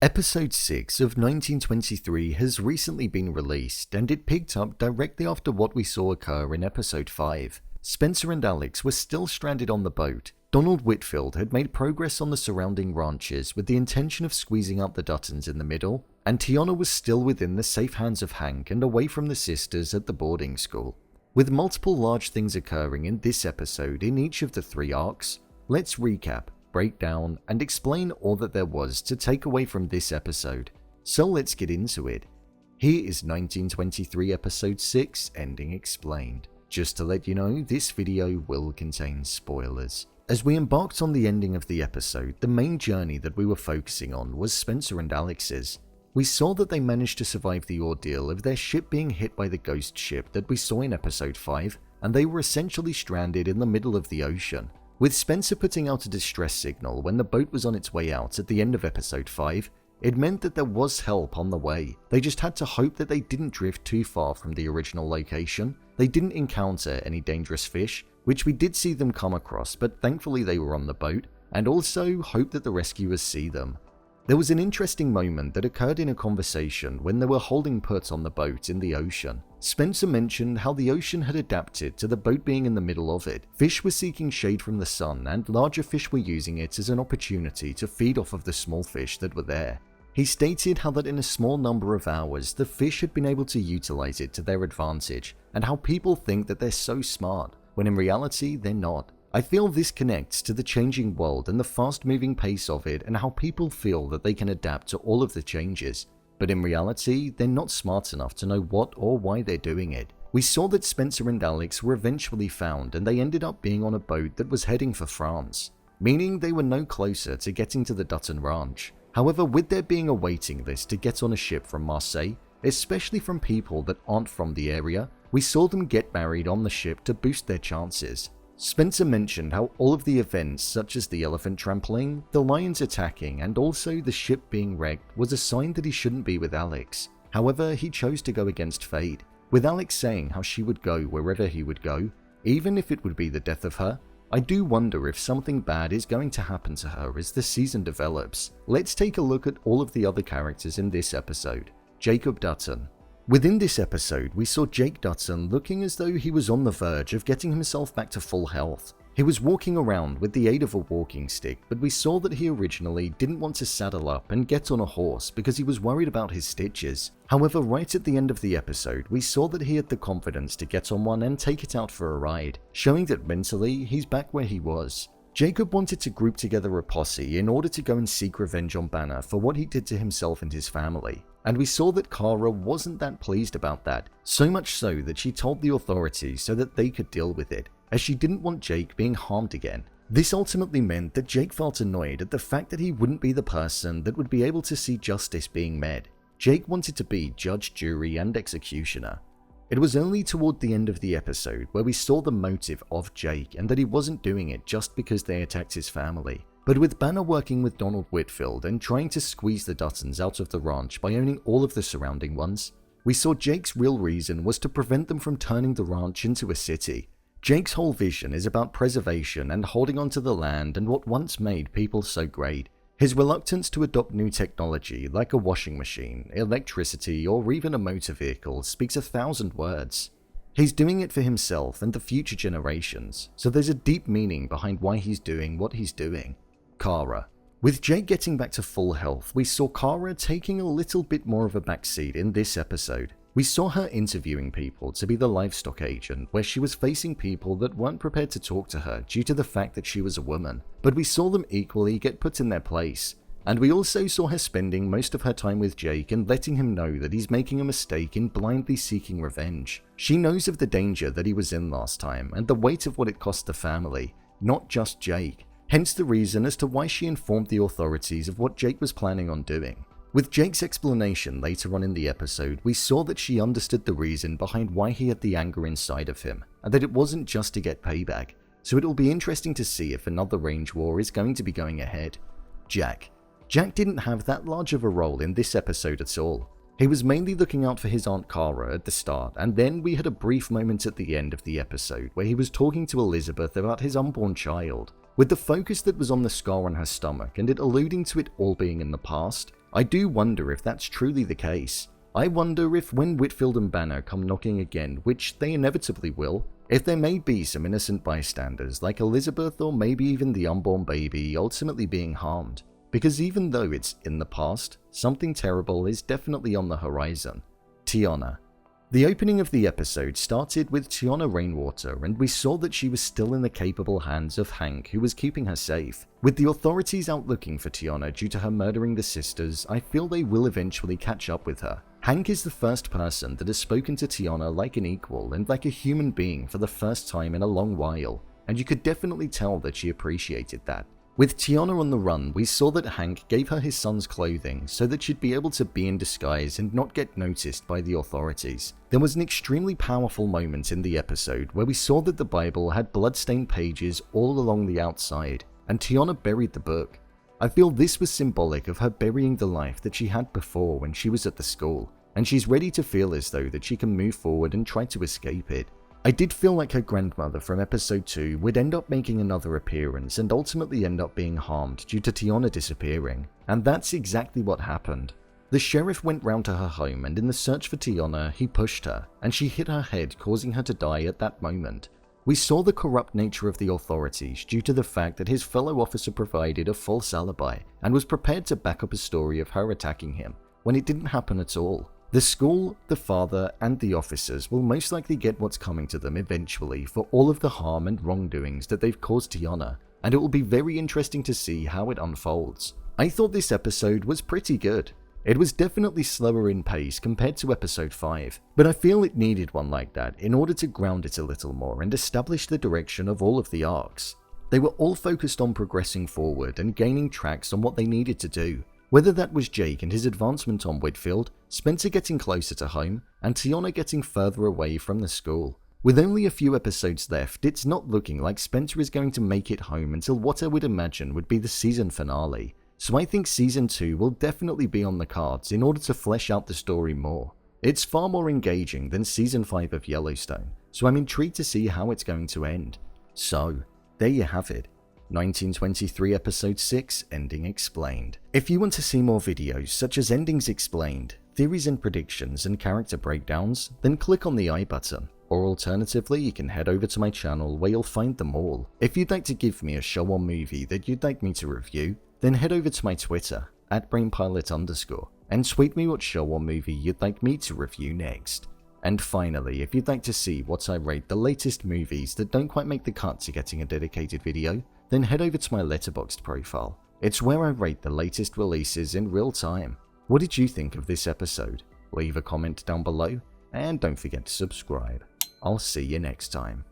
Episode 6 of 1923 has recently been released, and it picked up directly after what we saw occur in Episode 5. Spencer and Alex were still stranded on the boat. Donald Whitfield had made progress on the surrounding ranches with the intention of squeezing out the Duttons in the middle, and Teonna was still within the safe hands of Hank and away from the sisters at the boarding school. With multiple large things occurring in this episode in each of the 3 arcs, let's recap, break down, and explain all that there was to take away from this episode. So let's get into it. Here is 1923 Episode 6 Ending Explained. Just to let you know, this video will contain spoilers. As we embarked on the ending of the episode, the main journey that we were focusing on was Spencer and Alex's. We saw that they managed to survive the ordeal of their ship being hit by the ghost ship that we saw in Episode 5, and they were essentially stranded in the middle of the ocean. With Spencer putting out a distress signal when the boat was on its way out at the end of Episode 5, it meant that there was help on the way. They just had to hope that they didn't drift too far from the original location. They didn't encounter any dangerous fish, which we did see them come across, but thankfully they were on the boat, and also hope that the rescuers see them. There was an interesting moment that occurred in a conversation when they were holding put on the boat in the ocean. Spencer mentioned how the ocean had adapted to the boat being in the middle of it. Fish were seeking shade from the sun, and larger fish were using it as an opportunity to feed off of the small fish that were there. He stated how that in a small number of hours, the fish had been able to utilize it to their advantage, and how people think that they're so smart, when in reality they're not. I feel this connects to the changing world and the fast-moving pace of it, and how people feel that they can adapt to all of the changes. But in reality, they're not smart enough to know what or why they're doing it. We saw that Spencer and Alex were eventually found, and they ended up being on a boat that was heading for France, meaning they were no closer to getting to the Dutton ranch. However, with there being a waiting list to get on a ship from Marseille, especially from people that aren't from the area, we saw them get married on the ship to boost their chances. Spencer mentioned how all of the events such as the elephant trampling, the lions attacking, and also the ship being wrecked was a sign that he shouldn't be with Alex. However, he chose to go against fate, with Alex saying how she would go wherever he would go, even if it would be the death of her. I do wonder if something bad is going to happen to her as the season develops. Let's take a look at all of the other characters in this episode. Jacob Dutton. Within this episode, we saw Jake Dutton looking as though he was on the verge of getting himself back to full health. He was walking around with the aid of a walking stick, but we saw that he originally didn't want to saddle up and get on a horse because he was worried about his stitches. However, right at the end of the episode, we saw that he had the confidence to get on one and take it out for a ride, showing that mentally he's back where he was. Jacob wanted to group together a posse in order to go and seek revenge on Banner for what he did to himself and his family. And we saw that Cara wasn't that pleased about that, so much so that she told the authorities so that they could deal with it, as she didn't want Jake being harmed again. This ultimately meant that Jake felt annoyed at the fact that he wouldn't be the person that would be able to see justice being met. Jake wanted to be judge, jury, and executioner. It was only toward the end of the episode where we saw the motive of Jake and that he wasn't doing it just because they attacked his family. But with Banner working with Donald Whitfield and trying to squeeze the Duttons out of the ranch by owning all of the surrounding ones, we saw Jake's real reason was to prevent them from turning the ranch into a city. Jake's whole vision is about preservation and holding onto the land and what once made people so great. His reluctance to adopt new technology like a washing machine, electricity, or even a motor vehicle speaks 1,000 words. He's doing it for himself and the future generations, so there's a deep meaning behind why he's doing what he's doing. Cara. With Jake getting back to full health, we saw Cara taking a little bit more of a backseat in this episode. We saw her interviewing people to be the livestock agent, where she was facing people that weren't prepared to talk to her due to the fact that she was a woman, but we saw them equally get put in their place. And we also saw her spending most of her time with Jake and letting him know that he's making a mistake in blindly seeking revenge. She knows of the danger that he was in last time and the weight of what it cost the family, not just Jake. Hence the reason as to why she informed the authorities of what Jake was planning on doing. With Jake's explanation later on in the episode, we saw that she understood the reason behind why he had the anger inside of him, and that it wasn't just to get payback, so it'll be interesting to see if another range war is going to be going ahead. Jack didn't have that large of a role in this episode at all. He was mainly looking out for his Aunt Cara at the start, and then we had a brief moment at the end of the episode where he was talking to Elizabeth about his unborn child. With the focus that was on the scar on her stomach and it alluding to it all being in the past, I do wonder if that's truly the case. I wonder if when Whitfield and Banner come knocking again, which they inevitably will, if there may be some innocent bystanders like Elizabeth or maybe even the unborn baby ultimately being harmed. Because even though it's in the past, something terrible is definitely on the horizon. Teonna. The opening of the episode started with Teonna Rainwater, and we saw that she was still in the capable hands of Hank, who was keeping her safe. With the authorities out looking for Teonna due to her murdering the sisters, I feel they will eventually catch up with her. Hank is the first person that has spoken to Teonna like an equal and like a human being for the first time in a long while, and you could definitely tell that she appreciated that. With Teonna on the run, we saw that Hank gave her his son's clothing so that she'd be able to be in disguise and not get noticed by the authorities. There was an extremely powerful moment in the episode where we saw that the Bible had bloodstained pages all along the outside, and Teonna buried the book. I feel this was symbolic of her burying the life that she had before when she was at the school, and she's ready to feel as though that she can move forward and try to escape it. I did feel like her grandmother from episode 2 would end up making another appearance and ultimately end up being harmed due to Teonna disappearing, and that's exactly what happened. The sheriff went round to her home, and in the search for Teonna, he pushed her, and she hit her head, causing her to die at that moment. We saw the corrupt nature of the authorities due to the fact that his fellow officer provided a false alibi and was prepared to back up a story of her attacking him, when it didn't happen at all. The school, the father, and the officers will most likely get what's coming to them eventually for all of the harm and wrongdoings that they've caused Teonna, and it will be very interesting to see how it unfolds. I thought this episode was pretty good. It was definitely slower in pace compared to episode 5, but I feel it needed one like that in order to ground it a little more and establish the direction of all of the arcs. They were all focused on progressing forward and gaining tracks on what they needed to do. Whether that was Jake and his advancement on Whitfield, Spencer getting closer to home, and Teonna getting further away from the school. With only a few episodes left, it's not looking like Spencer is going to make it home until what I would imagine would be the season finale, so I think season 2 will definitely be on the cards in order to flesh out the story more. It's far more engaging than season 5 of Yellowstone, so I'm intrigued to see how it's going to end. So, there you have it. 1923 episode 6 Ending Explained. If you want to see more videos such as Endings Explained, theories and predictions, and character breakdowns, then click on the I button, or alternatively you can head over to my channel where you'll find them all. If you'd like to give me a show or movie that you'd like me to review, then head over to my Twitter, @brainpilot_, and tweet me what show or movie you'd like me to review next. And finally, if you'd like to see what I rate the latest movies that don't quite make the cut to getting a dedicated video, then head over to my Letterboxd profile. It's where I rate the latest releases in real time. What did you think of this episode? Leave a comment down below, and don't forget to subscribe. I'll see you next time.